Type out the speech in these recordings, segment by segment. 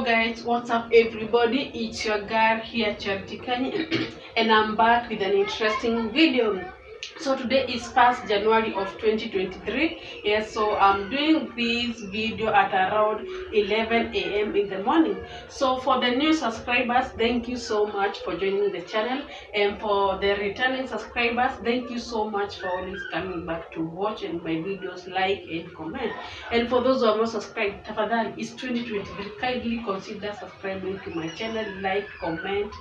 Guys, what's up everybody? It's your girl here, Charity Kanye, and I'm back with an interesting video. So today is 1st January of 2023. Yes, so I'm doing this video at around 11 a.m. in the morning. So for the new subscribers, thank you so much for joining the channel, and for the returning subscribers, thank you so much for always coming back to watch and my videos, like and comment. And for those who are not subscribed, tafadhali, it's 2023, kindly consider subscribing to my channel, like, comment,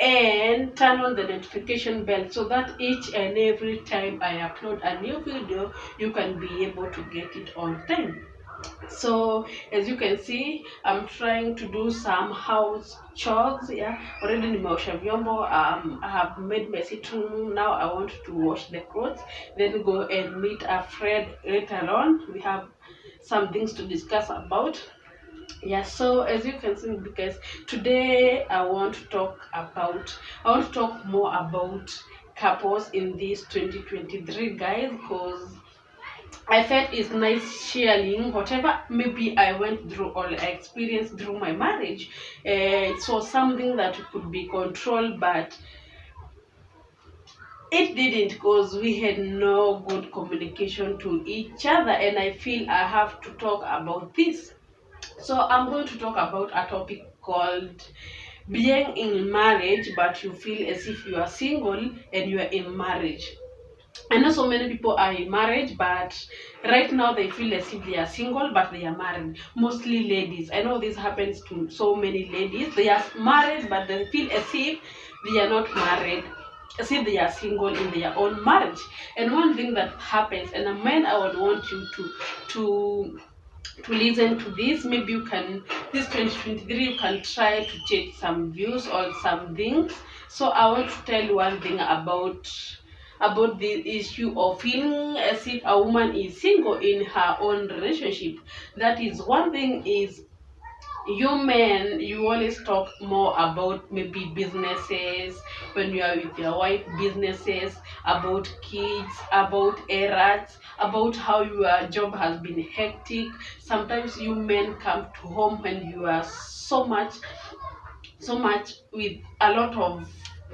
and turn on the notification bell so that each and every time I upload a new video, you can be able to get it on time. So as you can see, I'm trying to do some house chores. Yeah, already nimeosha vyombo. I have made my sitting room. Now I want to wash the clothes, then go and meet a friend later on. We have some things to discuss about. Yeah, so as you can see, because today I want to talk more about couples in this 2023, guys, because I felt it's nice sharing whatever maybe I went through or I experienced through my marriage. It was something that could be controlled, but it didn't, because we had no good communication to each other, and I feel I have to talk about this. So I'm going to talk about a topic called being in marriage but you feel as if you are single and you are in marriage. I know so many people are in marriage, but right now they feel as if they are single but they are married. Mostly ladies. I know this happens to so many ladies. They are married but they feel as if they are not married, as if they are single in their own marriage. And one thing that happens, and a man, I would want you to listen to this. Maybe you can, this 2023, you can try to take some views or some things. So I want to tell you one thing about the issue of feeling as if a woman is single in her own relationship. That is one thing. Is you men, you always talk more about maybe businesses when you are with your wife, businesses, about kids, about errands, about how your job has been hectic. Sometimes you men come to home when you are so much with a lot of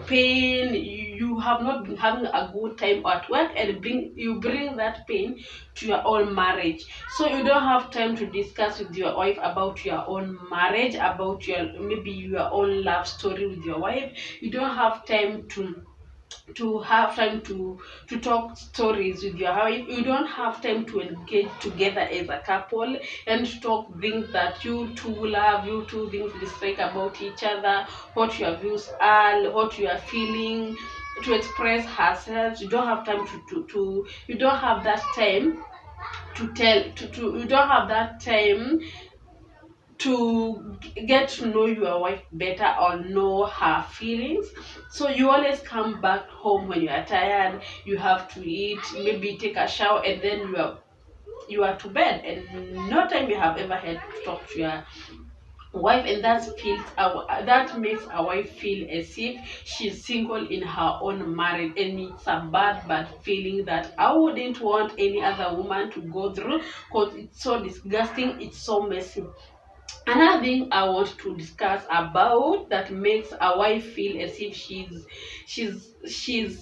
pain. You have not been having a good time at work, and bring that pain to your own marriage. So you don't have time to discuss with your wife about your own marriage, about your maybe your own love story with your wife. You don't have time to talk stories with your wife. You don't have time to engage together as a couple and to talk things that you two love, you two things dislike about each other, what your views are, what you are feeling, to express herself. You don't have time to you don't have that time to tell to you don't have that time to get to know your wife better or know her feelings. So you always come back home when you are tired, you have to eat, maybe take a shower, and then you are to bed, and no time you have ever had to talk to your wife. And that makes a wife feel as if she's single in her own marriage, and it's a bad feeling that I wouldn't want any other woman to go through, because it's so disgusting, it's so messy. Another thing I want to discuss about that makes a wife feel as if she's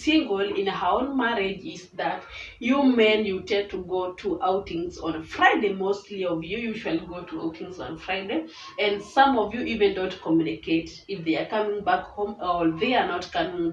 single in her own marriage is that you men, you tend to go to outings on Friday. Mostly of you usually go to outings on Friday, and some of you even don't communicate if they are coming back home or they are not coming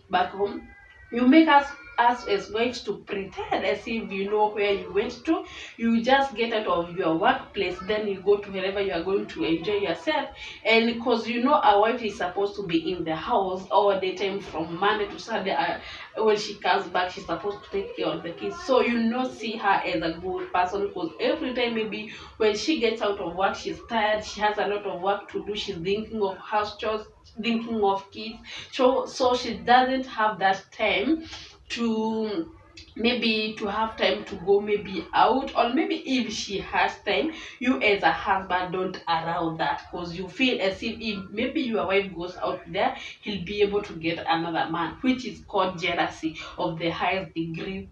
back home. You make us as wives to pretend as if you know where you went to. You just get out of your workplace, then you go to wherever you are going to enjoy yourself. And because you know a wife is supposed to be in the house all the time from Monday to Saturday, when she comes back she's supposed to take care of the kids. So you not see her as a good person, because every time maybe when she gets out of work she's tired, she has a lot of work to do, she's thinking of house chores, thinking of kids. So she doesn't have that time to maybe to have time to go maybe out, or maybe if she has time, you as a husband don't allow that, because you feel as if maybe your wife goes out there, he'll be able to get another man, which is called jealousy of the highest degree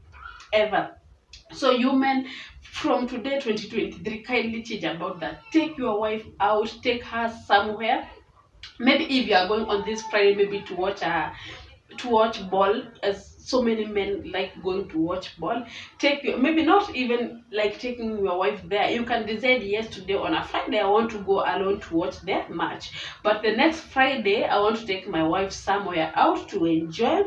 ever. So you men from today 2023, kindly change about that. Take your wife out, take her somewhere. Maybe if you are going on this Friday, maybe to watch ball, as so many men like going to watch ball. Take your, maybe not even like taking your wife there. You can decide, yes, today on a Friday I want to go alone to watch their match, but the next Friday I want to take my wife somewhere out to enjoy,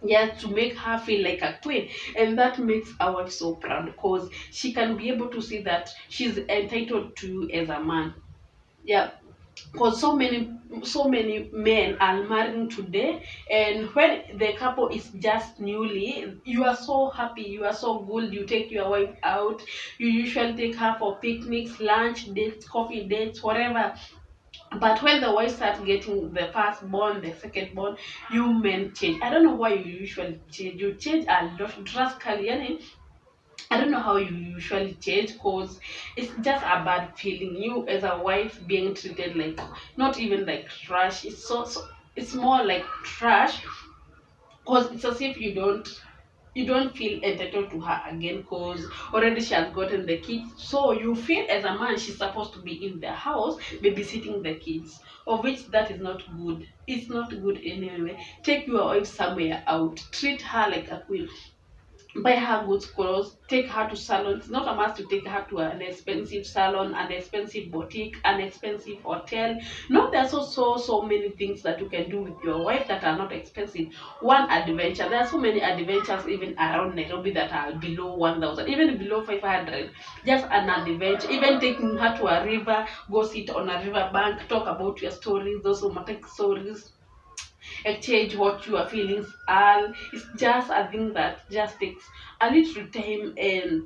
yeah, to make her feel like a queen. And that makes our wife so proud, because she can be able to see that she's entitled to you as a man. Yeah, because so many men are marrying today, and when the couple is just newly, you are so happy, you are so good, you take your wife out, you usually take her for picnics, lunch dates, coffee dates, whatever. But when the wife starts getting the first born, the second born, you men change. I don't know why you usually change. You change a lot drastically. I don't know how you usually change, because it's just a bad feeling. You as a wife being treated like, not even like trash. It's so it's more like trash, because it's as if you don't feel entitled to her again, because already she has gotten the kids. So you feel as a man she's supposed to be in the house babysitting the kids, of which that is not good. It's not good anyway. Take your wife somewhere out, treat her like a queen, buy her good clothes, take her to salon. It's not a must to take her to an expensive salon, an expensive boutique, an expensive hotel. No, there's so many things that you can do with your wife that are not expensive. One adventure. There are so many adventures even around Nairobi that are below 1,000, even below 500. Just an adventure. Even taking her to a river, go sit on a river bank, talk about your stories, those romantic stories, exchange what your feelings are. It's just a thing that just takes a little time, and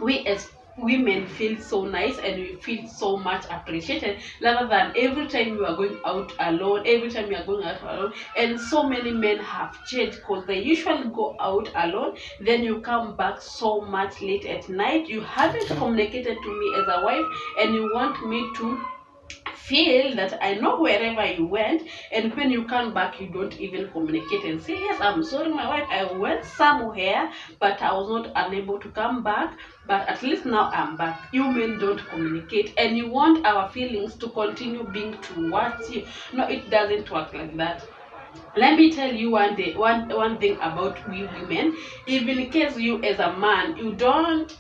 we as women feel so nice and we feel so much appreciated, rather than every time you are going out alone, every time you are going out alone. And so many men have changed, because they usually go out alone, then you come back so much late at night, you haven't communicated to me as a wife, and you want me to feel that I know wherever you went, and when you come back you don't even communicate and say, yes, I'm sorry my wife, I went somewhere but I was not unable to come back, but at least now I'm back. You men don't communicate, and you want our feelings to continue being towards you. No, it doesn't work like that. Let me tell you one thing about we women. If in case you as a man, you don't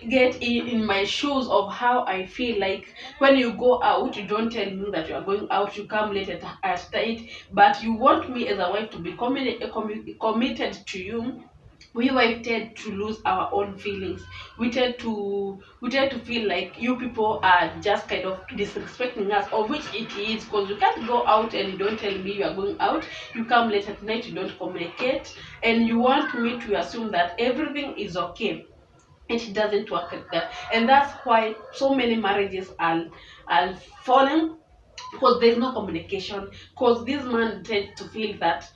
get in my shoes of how I feel like, when you go out, you don't tell me that you are going out, you come late at night, but you want me as a wife to be committed to you. We wife tend to lose our own feelings. We tend to feel like you people are just kind of disrespecting us, of which it is, because you can't go out and you don't tell me you are going out. You come late at night, you don't communicate, and you want me to assume that everything is okay. It doesn't work like that, and that's why so many marriages are falling, because there's no communication, because this man tends to feel that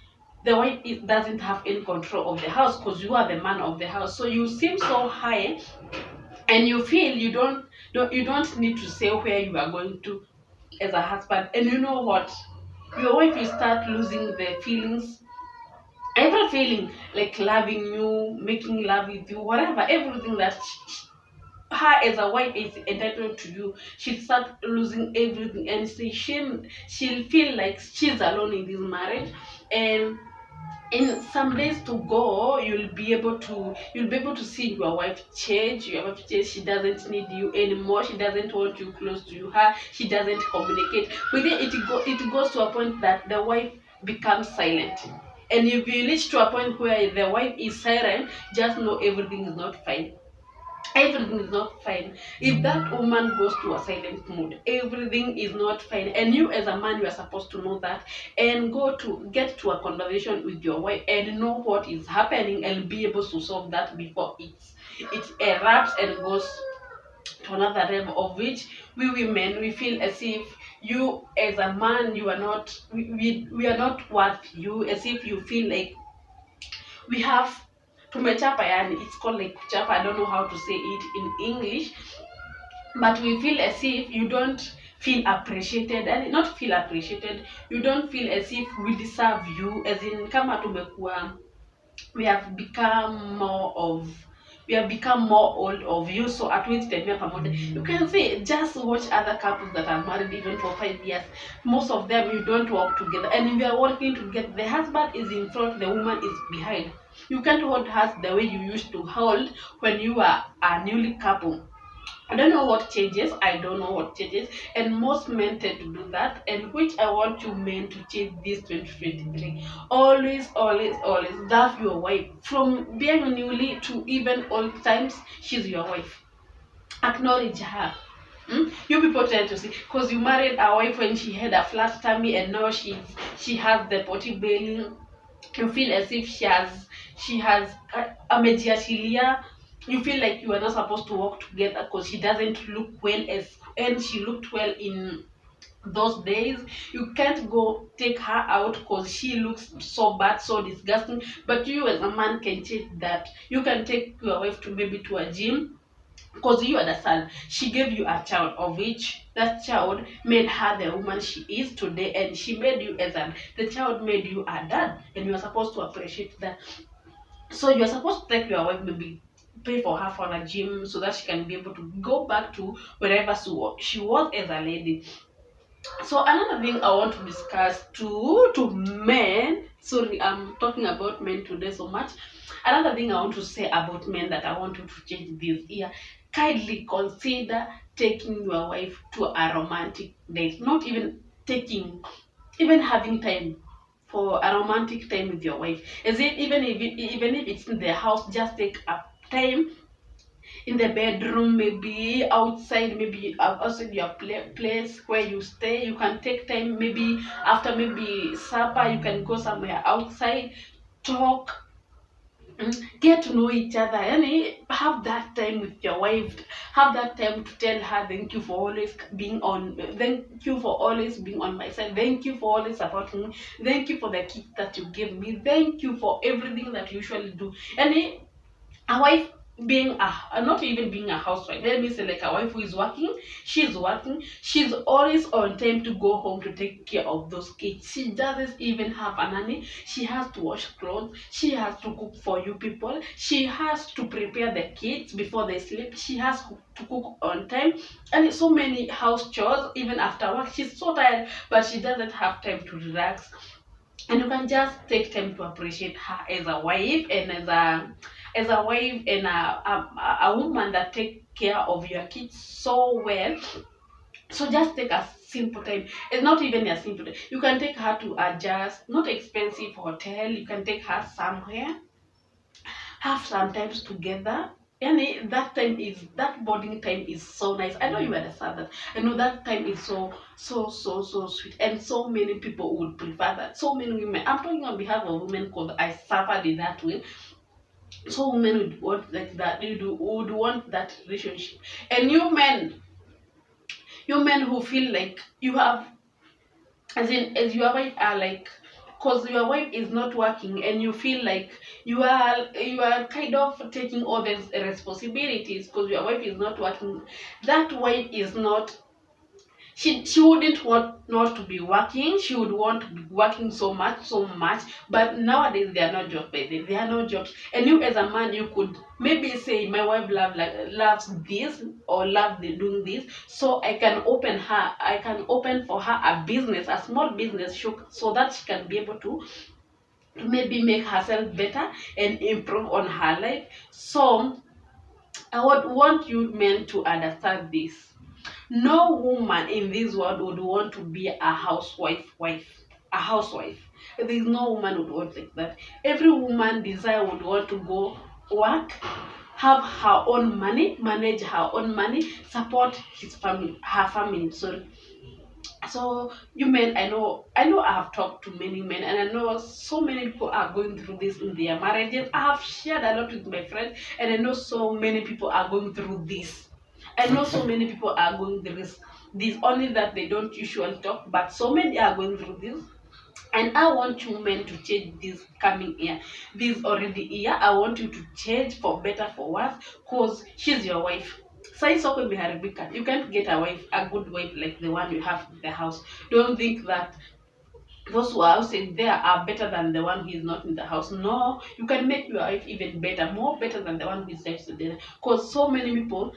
the wife doesn't have any control of the house, because you are the man of the house. So you seem so high, and you feel you don't need to say where you are going to as a husband. And you know what, your wife will start losing the feelings, every feeling, like loving you, making love with you, whatever, everything that her as a wife is entitled to you. She'll start losing everything, and she'll feel like she's alone in this marriage. And in some days to go, you'll be able to see your wife change. She doesn't need you anymore, she doesn't want you close to her, she doesn't communicate with it goes to a point that the wife becomes silent. And if you reach to a point where the wife is silent, just know everything is not fine. Everything is not fine. If that woman goes to a silent mood, everything is not fine. And you as a man, you are supposed to know that, and go to get to a conversation with your wife and know what is happening, and be able to solve that before it erupts and goes to another level, of which we women, we feel as if you as a man, you are not, we are not worth you, as if you feel like we have tumechapa, yani it's called like kuchapa. I don't know how to say it in English, but we feel as if you don't feel appreciated, and not feel appreciated, you don't feel as if we deserve you, as in kama tumekuwa we have become more of we have become more old of you, so hatuwezi tembea pamoja. You can say just watch other couples that are married even for 5 years. Most of them you don't walk together, and if you are walking together, the husband is in front, the woman is behind. You can't hold hands the way you used to hold when you are a newly couple. I don't know what changes. I don't know what changes. And most men tend to do that. And which I want you men to change this 2023. Always, always, always love your wife. From being newly to even old times, she's your wife. Acknowledge her. You people tend to see, because you married a wife when she had a flat tummy, and now she has the potty belly. You feel as if she has amejiachilia. You feel like you are not supposed to work together because she doesn't look well as and she looked well in those days. You can't go take her out because she looks so bad, so disgusting. But you as a man can change that. You can take your wife to maybe to a gym, because you understand she gave you a child, of which that child made her the woman she is today, and she made you as the child made you a dad, and you are supposed to appreciate that. So you're supposed to take your wife, maybe pay for her for a gym so that she can be able to go back to wherever she was as a lady. So another thing I want to discuss to men, sorry, I'm talking about men today so much. Another thing I want to say about men that I want you to change this year: kindly consider taking your wife to a romantic date. Not even taking, even having time for a romantic time with your wife. Is it even if it's in the house, just take a time in the bedroom, maybe outside, maybe outside your place where you stay. You can take time, maybe after maybe supper, you can go somewhere outside, talk, get to know each other, and have that time with your wife. Have that time to tell her thank you for always being on, thank you for always being on my side, thank you for always supporting me, thank you for the kids that you give me, thank you for everything that you usually do. And a wife being not even being a housewife, let me say, like a wife who is working, she's always on time to go home to take care of those kids. She doesn't even have a nanny. She has to wash clothes, she has to cook for you people, she has to prepare the kids before they sleep, she has to cook on time, and so many house chores. Even after work, she's so tired, but she doesn't have time to relax. And you can just take time to appreciate her as a wife, and as a wife and a woman that take care of your kids so well. So just take a simple time. It's not even a simple time. You can take her to a just not expensive hotel. You can take her somewhere, have some times together. And that bonding time is so nice. I know you understand that. I know that time is so sweet, and so many people would prefer that. So many women. I'm talking on behalf of women because I suffered in that way. So women would want like that. Would want that relationship. And you men who feel like you have, as your wife are like, because your wife is not working, and you feel like you are kind of taking all these responsibilities because your wife is not working. That wife is not, she wouldn't want not to be working. She would want to be working so much. But nowadays there are no jobs, baby. There are no jobs. And you as a man, you could maybe say, my wife loves this, or loves doing this, so I can open for her a business, a small business, so that she can be able to maybe make herself better and improve on her life. So I would want you men to understand this: no woman in this world would want to be a housewife. There is no woman would want like that. Every woman desire would want to go work, have her own money, manage her own money, support her family. So you men, I know I have talked to many men, and I know so many people are going through this in their marriages. I have shared a lot with my friends, and I know so many people are going through this. I know so many people are going through this, only that they don't usually talk, but so many are going through this. And I want you men to change this coming year. This already year, I want you to change for better, for worse, because she's your wife. Sai soko imeharibika. You can't get a good wife like the one you have in the house. Don't think that those who are outside there are better than the one who is not in the house. No, you can make your wife even better, more better than the one who is outside there. Because so many people,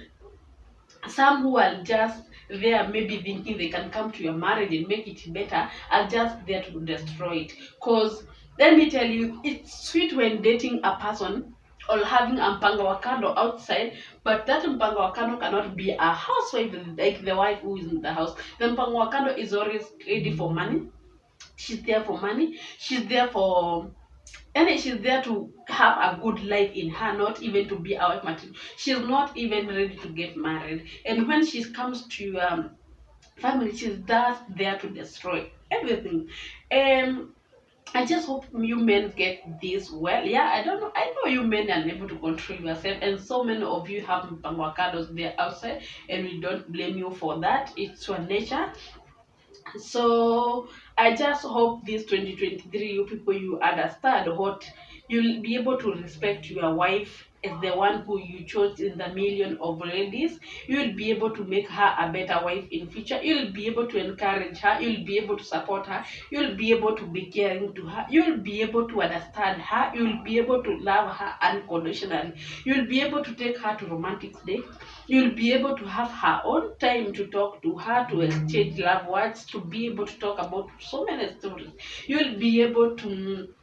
some who are just there maybe thinking they can come to your marriage and make it better, are just there to destroy it. Because let me tell you, it's sweet when dating a person or having a mpango wa kando outside, but that mpango wa kando cannot be a housewife like the wife who is in the house. The mpango wa kando is always ready for money. She's there for money. She's there for, and she's there to have a good life in her, not even to be a wife material. She's not even ready to get married. And when she comes to your family, she's just there to destroy everything. And I just hope you men get this well. Yeah, I don't know. I know you men are able to control yourself, and so many of you have mpangwakados there outside, and we don't blame you for that. It's your nature. So I just hope this 2023, you people, you understand what you'll be able to respect your wife as the one who you chose in the million of ladies. You'll be able to make her a better wife in future. You'll be able to encourage her. You'll be able to support her. You'll be able to be caring to her. You'll be able to understand her. You'll be able to love her unconditionally. You'll be able to take her to romantic dates. You'll be able to have her own time to talk to her, to exchange love words, to be able to talk about so many stories. You'll be able to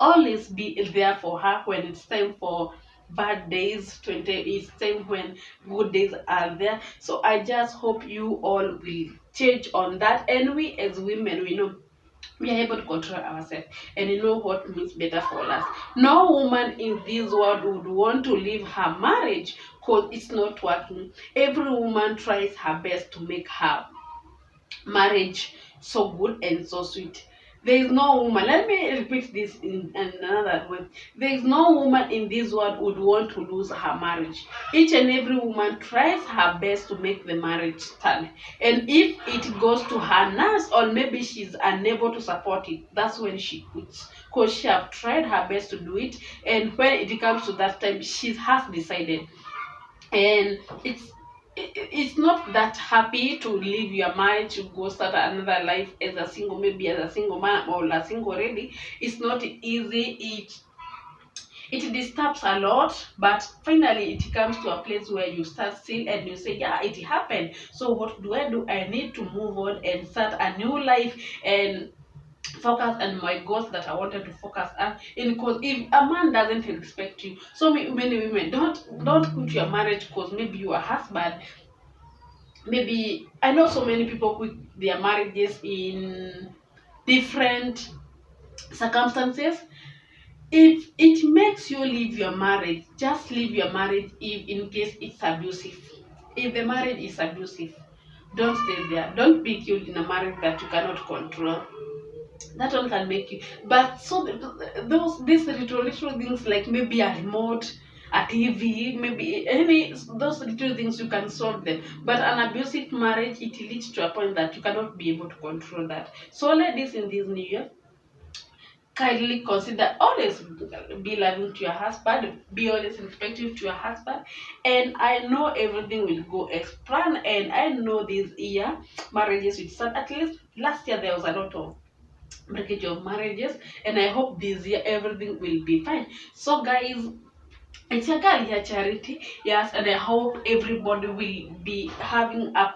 always be there for her when it's time for bad days, 20 it's time when good days are there. So I just hope you all will change on that, and we as women, we know we are able to control ourselves, and you know what means better for us. No woman in this world would want to leave her marriage because it's not working. Every woman tries her best to make her marriage so good and so sweet. There is no woman, let me repeat this in another way. There is no woman in this world would want to lose her marriage. Each and every woman tries her best to make the marriage stand. And if it goes to her nerves, or maybe she's unable to support it, that's when she quits. Because she have tried her best to do it, and when it comes to that time, she has decided. And it's not that happy to leave your marriage to go start another life as a single, maybe as a single man or a single lady. It's not easy. It disturbs a lot, but finally it comes to a place where you start still and you say, yeah, it happened, so what do? I need to move on and start a new life and focus on my goals that I wanted to focus on. In, because if a man doesn't respect you, so many women don't quit your marriage because maybe your husband, maybe I know so many people quit their marriages in different circumstances. If it makes you leave your marriage, just leave your marriage if in case it's abusive. If the marriage is abusive, don't stay there. Don't be killed in a marriage that you cannot control. That one can make you, but so those these little things, like maybe a remote, a TV, maybe any those little things, you can solve them. But an abusive marriage, it leads to a point that you cannot be able to control that. So ladies in this new year, kindly consider always be loving to your husband, be always respectful to your husband. And I know everything will go as planned, and I know this year marriages will start. At least last year there was a lot of breakage of marriages, and I hope this year everything will be fine. So guys, it's a girl here, Charity. Yes, and I hope everybody will be having a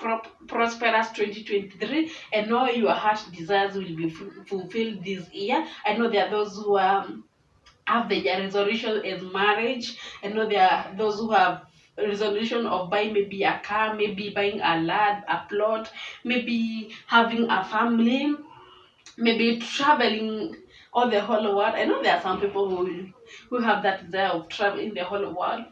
prosperous 2023, and all your heart desires will be fulfilled this year. I know there are those who have the resolution as marriage. I know there are those who have resolution of buying maybe a car, maybe buying a land, a plot, maybe having a family, maybe traveling all the whole world. I know there are some people who have that desire of traveling the whole world.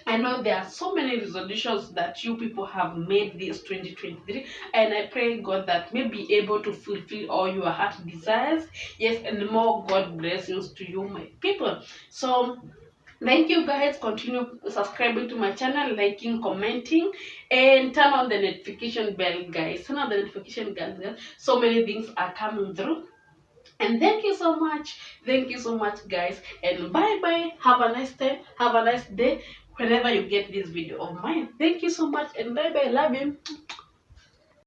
I know there are so many resolutions that you people have made this 2023, and I pray God that may be able to fulfill all your heart desires. Yes, and more God blessings to you, my people. So thank you guys. Continue subscribing to my channel, liking, commenting, and turn on the notification bell, guys. Turn on the notification bell, guys. So many things are coming through. And thank you so much. Thank you so much, guys. And bye bye. Have a nice time. Have a nice day whenever you get this video of mine. Thank you so much, and bye bye. Love you.